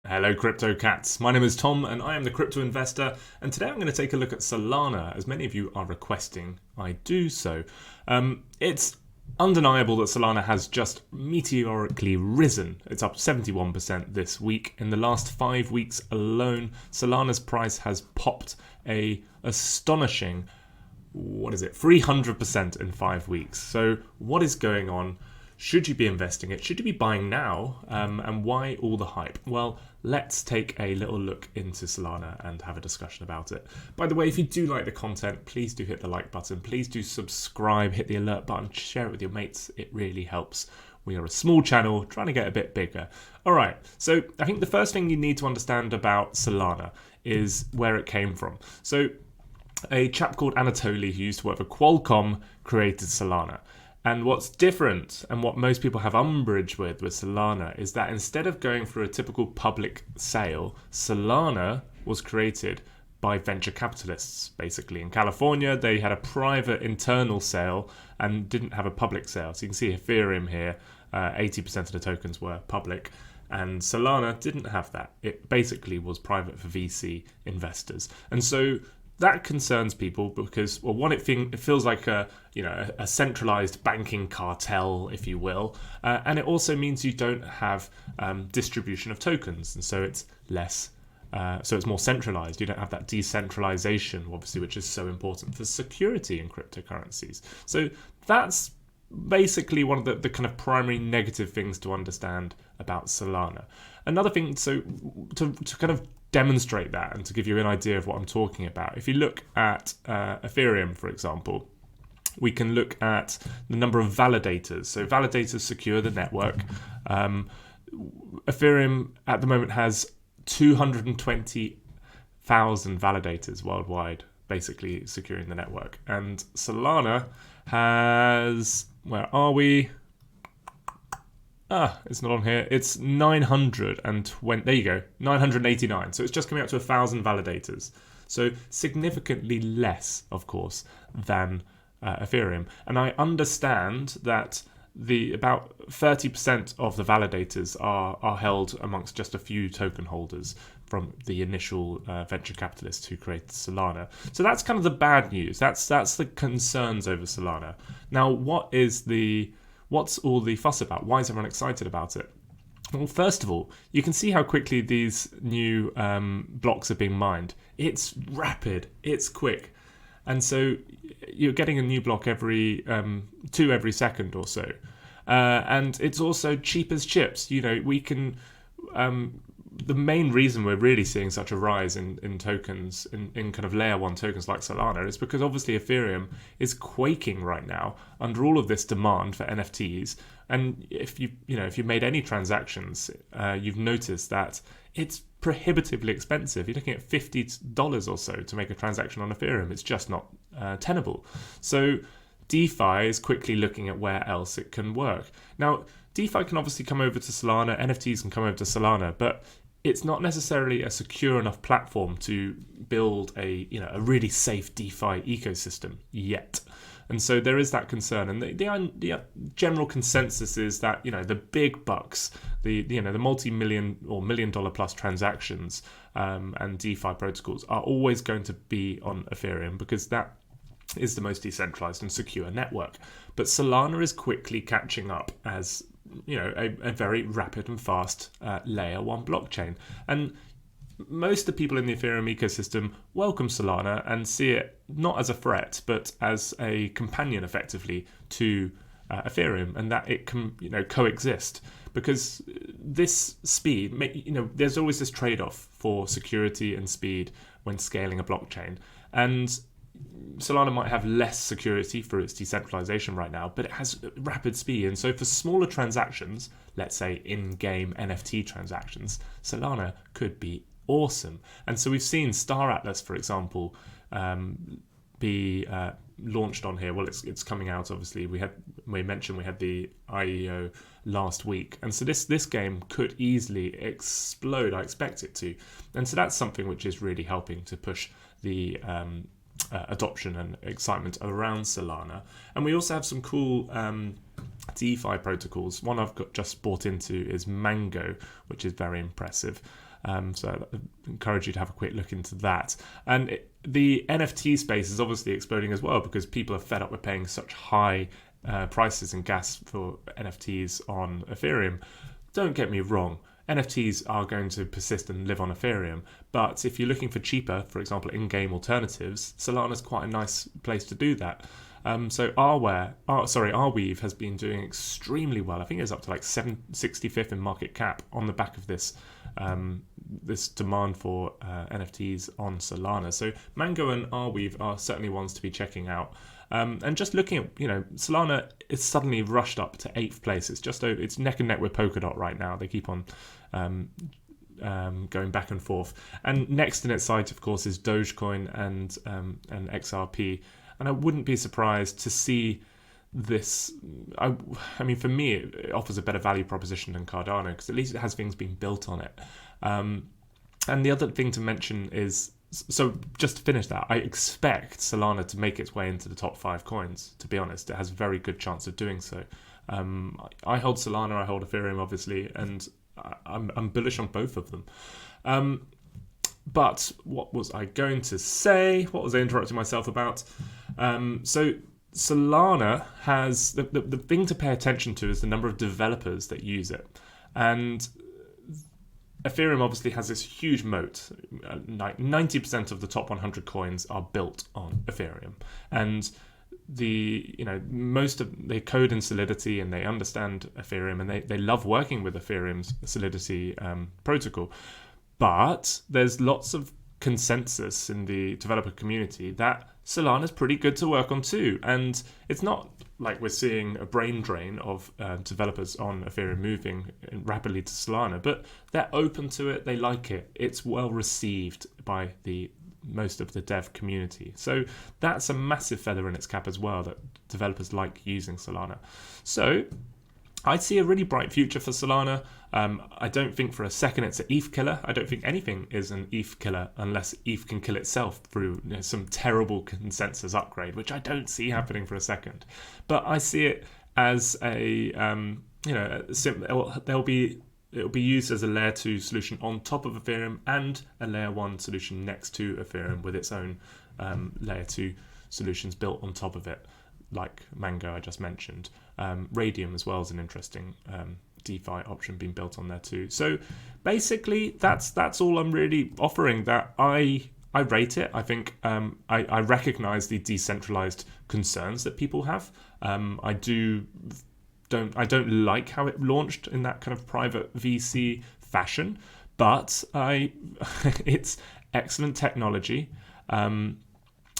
Hello Crypto Cats, my name is Tom and I am the Crypto Investor, and today I'm going to take a look at Solana. As many of you are requesting I do so. It's undeniable that Solana has just meteorically risen. It's up 71% this week. In the last 5 weeks alone, Solana's price has popped a astonishing 300% in 5 weeks. So what is going on? Should you be investing it? Should you be buying now? And why all the hype? Well, let's take a little look into Solana and have a discussion about it. By the way, if you do like the content, please do hit the like button. Please do subscribe, hit the alert button, share it with your mates. It really helps. We are a small channel trying to get a bit bigger. All right, so I think the first thing you need to understand about Solana is where it came from. So a chap called Anatoly, who used to work for Qualcomm, created Solana. And what's different, and what most people have umbrage with Solana, is that instead of going through a typical public sale, Solana was created by venture capitalists. Basically, in California, they had a private internal sale and didn't have a public sale. So you can see Ethereum here, 80% of the tokens were public. And Solana didn't have that. It basically was private for VC investors. And so that concerns people because, well, one, it feels like a centralized banking cartel, if you will, and it also means you don't have distribution of tokens, and so it's less. So it's more centralized. You don't have that decentralization, obviously, which is so important for security in cryptocurrencies. So that's basically one of the kind of primary negative things to understand about Solana. Another thing, so to kind of demonstrate that and to give you an idea of what I'm talking about, if you look at Ethereum, for example, we can look at the number of validators. So validators secure the network. Ethereum at the moment has 220,000 validators worldwide, basically securing the network. And Solana has, where are we? It's not on here. It's 920. There you go, 989. So it's just coming up to 1,000 validators. So significantly less, of course, than Ethereum. And I understand that about 30% of the validators are held amongst just a few token holders from the initial venture capitalists who created Solana. So that's kind of the bad news. That's the concerns over Solana. Now, what's all the fuss about? Why is everyone excited about it? Well, first of all, you can see how quickly these new blocks are being mined. It's rapid, it's quick. And so you're getting a new block every second or so. And it's also cheap as chips. We can... the main reason we're really seeing such a rise in tokens, in kind of layer one tokens like Solana, is because obviously Ethereum is quaking right now under all of this demand for NFTs. And if you've made any transactions, you've noticed that it's prohibitively expensive. You're looking at $50 or so to make a transaction on Ethereum. It's just not tenable. So DeFi is quickly looking at where else it can work. Now, DeFi can obviously come over to Solana, NFTs can come over to Solana, but it's not necessarily a secure enough platform to build a really safe DeFi ecosystem yet. And so there is that concern. And the general consensus is that, the big bucks, the multi-million or $1 million plus transactions and DeFi protocols are always going to be on Ethereum because that is the most decentralized and secure network. But Solana is quickly catching up as a very rapid and fast layer one blockchain. And most of the people in the Ethereum ecosystem welcome Solana and see it not as a threat, but as a companion effectively to Ethereum, and that it can coexist. Because this speed, there's always this trade-off for security and speed when scaling a blockchain. And Solana might have less security for its decentralization right now, but it has rapid speed. And so for smaller transactions, let's say in-game NFT transactions, Solana could be awesome. And so we've seen Star Atlas, for example, be launched on here. Well, it's coming out, obviously. We mentioned we had the IEO last week. And so this game could easily explode. I expect it to. And so that's something which is really helping to push the adoption and excitement around Solana. And we also have some cool DeFi protocols. One I've just bought into is Mango, which is very impressive. So I encourage you to have a quick look into that. And the NFT space is obviously exploding as well because people are fed up with paying such high prices in gas for NFTs on Ethereum. Don't get me wrong, NFTs are going to persist and live on Ethereum, but if you're looking for cheaper, for example, in-game alternatives, Solana's quite a nice place to do that. So Arweave has been doing extremely well. I think it's up to like 65th in market cap on the back of this this demand for NFTs on Solana. So Mango and Arweave are certainly ones to be checking out. And just looking at, Solana is suddenly rushed up to 8th place. It's neck and neck with Polkadot right now. They keep on going back and forth. And next in its sight, of course, is Dogecoin and XRP. And I wouldn't be surprised to see this. I mean, for me, it offers a better value proposition than Cardano because at least it has things being built on it. And the other thing to mention is, so just to finish that, I expect Solana to make its way into the top 5 coins. To be honest, it has a very good chance of doing so. I hold Solana, I hold Ethereum, obviously, and I'm bullish on both of them. But what was I going to say? What was I interrupting myself about? So Solana has the thing to pay attention to is the number of developers that use it, and Ethereum obviously has this huge moat. 90% of the top 100 coins are built on Ethereum, and most of they code in Solidity and they understand Ethereum and they love working with Ethereum's Solidity protocol. But there's lots of consensus in the developer community that Solana is pretty good to work on too. And it's not like we're seeing a brain drain of developers on Ethereum moving rapidly to Solana, but they're open to it. They like it. It's well received by most of the dev community. So that's a massive feather in its cap as well, that developers like using Solana. So I see a really bright future for Solana. I don't think for a second it's an ETH killer. I don't think anything is an ETH killer unless ETH can kill itself through some terrible consensus upgrade, which I don't see happening for a second. But I see it as it'll be used as a layer 2 solution on top of Ethereum and a layer 1 solution next to Ethereum with its own layer 2 solutions built on top of it, like Mango I just mentioned. Radium as well is an interesting DeFi option being built on there too. So basically that's all I'm really offering. That I rate it. I think I recognize the decentralized concerns that people have. I don't like how it launched in that kind of private VC fashion, but it's excellent technology, and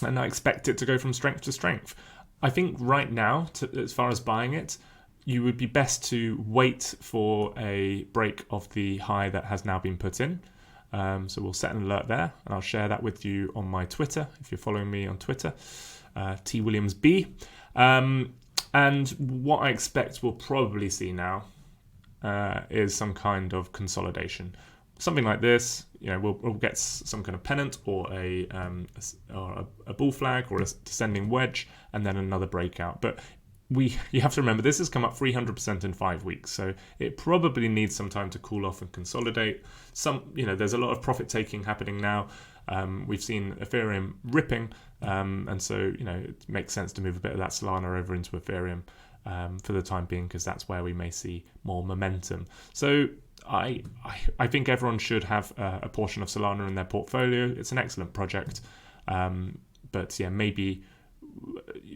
I expect it to go from strength to strength. I think right now, as far as buying it, you would be best to wait for a break of the high that has now been put in. So we'll set an alert there, and I'll share that with you on my Twitter, if you're following me on Twitter, TWilliamsB. And what I expect we'll probably see now is some kind of consolidation. Something like this, we'll get some kind of pennant or a bull flag or a descending wedge, and then another breakout. But you have to remember, this has come up 300% in 5 weeks, so it probably needs some time to cool off and consolidate. There's a lot of profit taking happening now. We've seen Ethereum ripping, and so it makes sense to move a bit of that Solana over into Ethereum for the time being, because that's where we may see more momentum. So I think everyone should have a portion of Solana in their portfolio. It's an excellent project, but yeah, maybe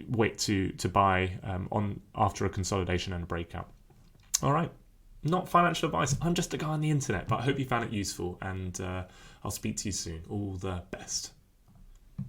wait to buy on after a consolidation and a breakout. All right, not financial advice. I'm just a guy on the internet, but I hope you found it useful, and I'll speak to you soon. All the best.